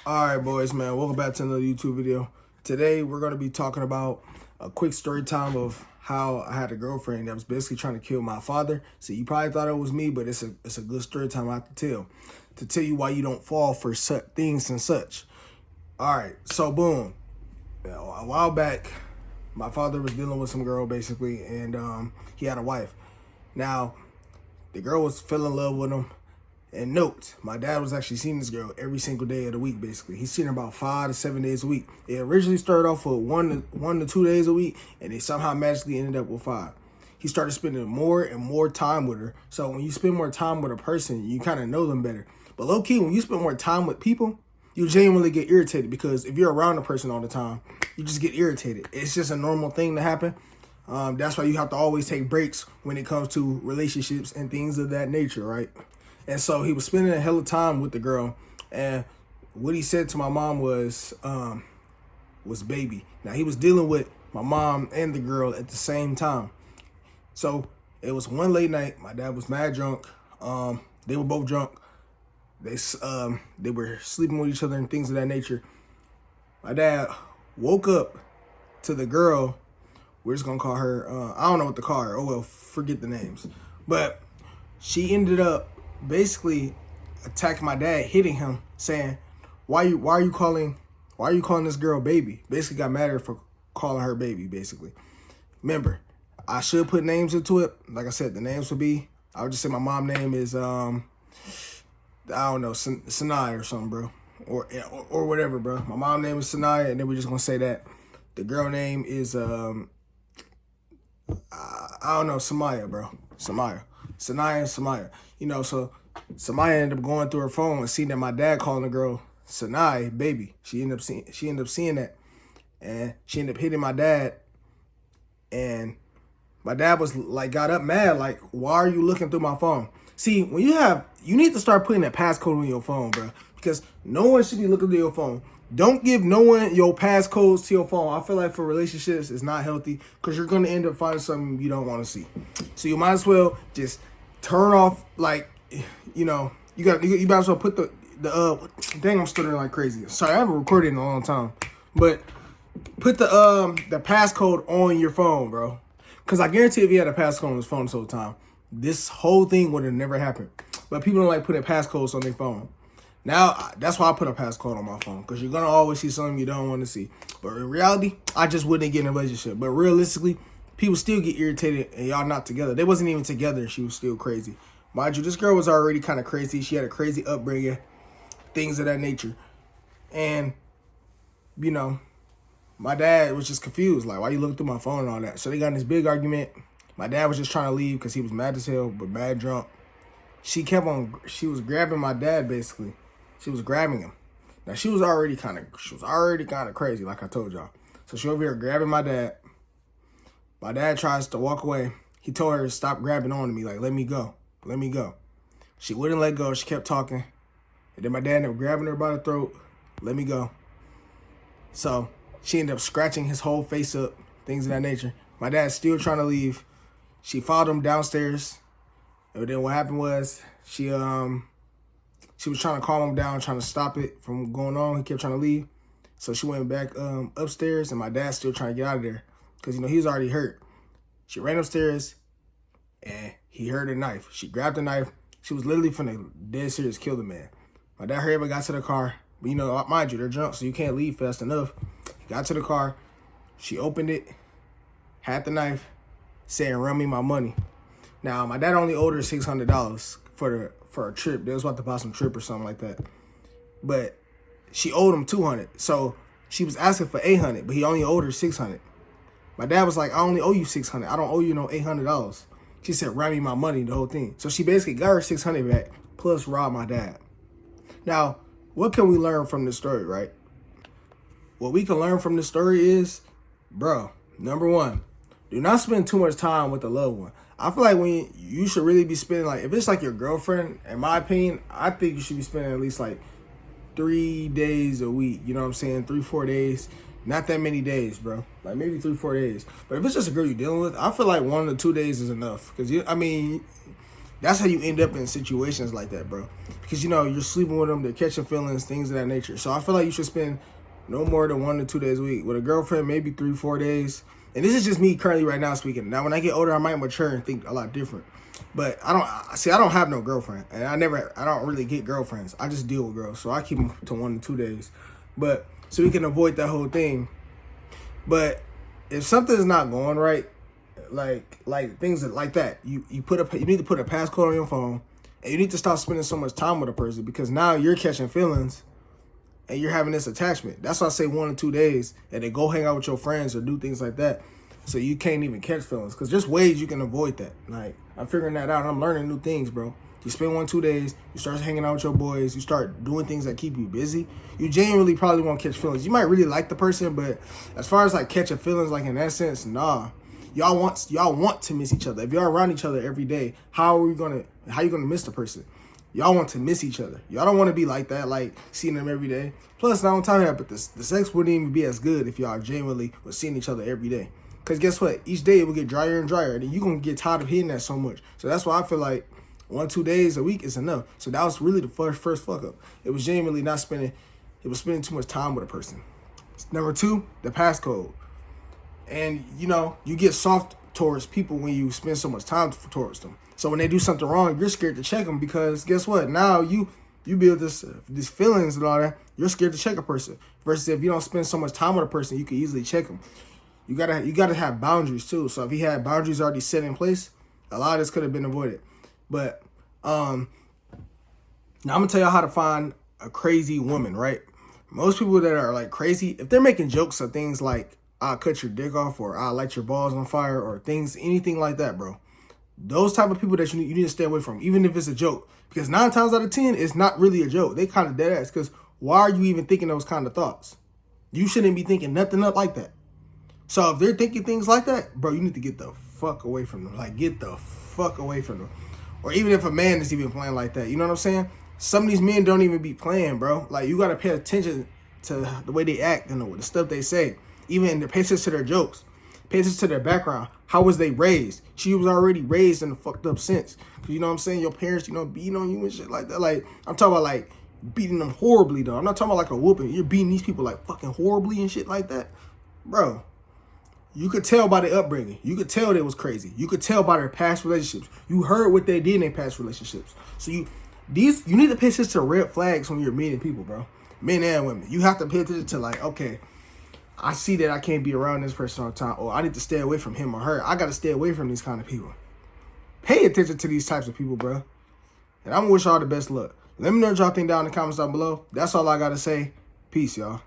All right, boys, man. Welcome back to another YouTube video. Today, we're going to be talking about a quick story time of how I had a girlfriend that was basically trying to kill my father. So you probably thought it was me, but it's a good story time I have to tell you why you don't fall for such things and such. All right, so boom. A while back, my father was dealing with some girl basically, and he had a wife. Now, the girl was fell in love with him. And note, my dad was actually seeing this girl every single day of the week, basically. He's seen her about 5 to 7 days a week. It originally started off with one to 2 days a week, and it somehow magically ended up with 5. He started spending more and more time with her. So when you spend more time with a person, you kind of know them better. But low key, when you spend more time with people, you genuinely get irritated because if you're around a person all the time, you just get irritated. It's just a normal thing to happen. That's why you have to always take breaks when it comes to relationships and things of that nature, right? And so he was spending a hell of time with the girl, and what he said to my mom was baby. Now he was dealing with my mom and the girl at the same time. So it was one late night. My dad was mad drunk. They were both drunk. They were sleeping with each other and things of that nature. My dad woke up to the girl. We're just gonna call her. I don't know what to call her. Oh well, forget the names. But she ended up basically attacking my dad, hitting him, saying, why are you calling this girl baby? Basically got mad at her for calling her baby, basically. Remember, I should put names into it. Like I said, the names would be, I would just say my mom name is I don't know, Sanai or something, bro. Or whatever, bro. My mom name is Sanai, and then we're just gonna say that. The girl name is I don't know, Samaya, bro. Sanaya and Samaya. You know, so Samaya ended up going through her phone and seeing that my dad calling the girl Sanai baby. She ended up seeing that, and she ended up hitting my dad. And my dad was like, got up mad, like, why are you looking through my phone? See, when you need to start putting that passcode on your phone, bro, because no one should be looking through your phone. Don't give no one your passcodes to your phone. I feel like for relationships, it's not healthy because you're going to end up finding something you don't want to see. So you might as well just turn off, like, you know, you might as well put the dang, I'm stuttering like crazy. Sorry, I haven't recorded in a long time. But put the passcode on your phone, bro. Because I guarantee if he had a passcode on his phone this whole time, this whole thing would have never happened. But people don't like putting passcodes on their phone. Now, that's why I put a passcode on my phone, because you're going to always see something you don't want to see. But in reality, I just wouldn't get in a relationship. But realistically, people still get irritated and y'all not together. They wasn't even together and she was still crazy. Mind you, this girl was already kind of crazy. She had a crazy upbringing, things of that nature. And, you know, my dad was just confused. Like, why you looking through my phone and all that? So they got in this big argument. My dad was just trying to leave because he was mad as hell, but mad drunk. She was grabbing my dad, basically. She was grabbing him. Now, she was already kind of crazy, like I told y'all. So she over here grabbing my dad. My dad tries to walk away. He told her to stop grabbing on to me, like, let me go. Let me go. She wouldn't let go. She kept talking. And then my dad ended up grabbing her by the throat. Let me go. So she ended up scratching his whole face up, things of that nature. My dad's still trying to leave. She followed him downstairs. And then what happened was she was trying to calm him down, trying to stop it from going on. He kept trying to leave. So she went back upstairs, and my dad's still trying to get out of there because, you know, he was already hurt. She ran upstairs, and he heard a knife. She grabbed the knife. She was literally finna dead serious kill the man. My dad hurried up and got to the car. But, you know, mind you, they're drunk, so you can't leave fast enough. He got to the car. She opened it, had the knife, saying, run me my money. Now, my dad only owed her $600 for a trip. They was about to buy some trip or something like that. But she owed him $200. So she was asking for $800, but he only owed her $600. My dad was like, I only owe you $600. I don't owe you no $800. She said, run me my money, the whole thing. So she basically got her $600 back, plus robbed my dad. Now, what can we learn from this story, right? What we can learn from this story is, bro, number one, do not spend too much time with a loved one. I feel like when you should really be spending, like, if it's like your girlfriend, in my opinion, I think you should be spending at least like 3 days a week. You know what I'm saying? 3-4 days. Not that many days, bro. Like maybe 3-4 days. But if it's just a girl you're dealing with, I feel like 1 to 2 days is enough. Because, I mean, That's how you end up in situations like that, bro. Because, you know, you're sleeping with them, they're catching feelings, things of that nature. So I feel like you should spend no more than 1 to 2 days a week with a girlfriend, maybe 3, 4 days. And this is just me currently right now speaking. Now, when I get older, I might mature and think a lot different. But I don't have no girlfriend. And I don't really get girlfriends. I just deal with girls. So I keep them to 1 to 2 days. But so we can avoid that whole thing. But if something's not going right, like things like that, you need to put a passcode on your phone, and you need to stop spending so much time with a person, because now you're catching feelings and you're having this attachment. That's why I say 1 or 2 days, and then go hang out with your friends or do things like that, so you can't even catch feelings. Because there's ways you can avoid that. Like, I'm figuring that out. I'm learning new things, bro. You spend 1 or 2 days, you start hanging out with your boys, you start doing things that keep you busy, you genuinely probably won't catch feelings. You might really like the person, but as far as like catching feelings, like in that sense, nah. Y'all want to miss each other. If y'all around each other every day, how you gonna miss the person? Y'all want to miss each other. Y'all don't want to be like that, like seeing them every day. Plus, not on top of that, but the sex wouldn't even be as good if y'all genuinely was seeing each other every day. Because guess what? Each day it will get drier and drier, and you're going to get tired of hitting that so much. So that's why I feel like 1 or 2 days a week is enough. So that was really the first fuck up. It was genuinely spending too much time with a person. Number 2, the passcode. And, you know, you get soft towards people when you spend so much time towards them. So when they do something wrong, you're scared to check them, because guess what? Now you build these feelings and all that. You're scared to check a person. Versus if you don't spend so much time with a person, you can easily check them. You gotta have boundaries too. So if he had boundaries already set in place, a lot of this could have been avoided. But now I'm gonna tell y'all how to find a crazy woman, right? Most people that are like crazy, if they're making jokes of things like, I'll cut your dick off, or I'll light your balls on fire, or anything like that, bro. Those type of people that you need to stay away from, even if it's a joke. Because 9 times out of 10, it's not really a joke. They kind of dead ass. Because why are you even thinking those kind of thoughts? You shouldn't be thinking nothing up like that. So if they're thinking things like that, bro, you need to get the fuck away from them. Like, get the fuck away from them. Or even if a man is even playing like that, you know what I'm saying? Some of these men don't even be playing, bro. Like, you got to pay attention to the way they act and the stuff they say. Even pay attention to their jokes. Pay attention to their background. How was they raised? She was already raised in a fucked up sense. Cause you know what I'm saying? Your parents, you know, beating on you and shit like that. Like, I'm talking about like beating them horribly, though. I'm not talking about like a whooping. You're beating these people like fucking horribly and shit like that. Bro, you could tell by their upbringing. You could tell they was crazy. You could tell by their past relationships. You heard what they did in their past relationships. So you need to pay attention to red flags when you're meeting people, bro. Men and women. You have to pay attention to like, okay, I see that I can't be around this person all the time, or I need to stay away from him or her. I got to stay away from these kind of people. Pay attention to these types of people, bro. And I'm going to wish y'all the best luck. Let me know what y'all think down in the comments down below. That's all I got to say. Peace, y'all.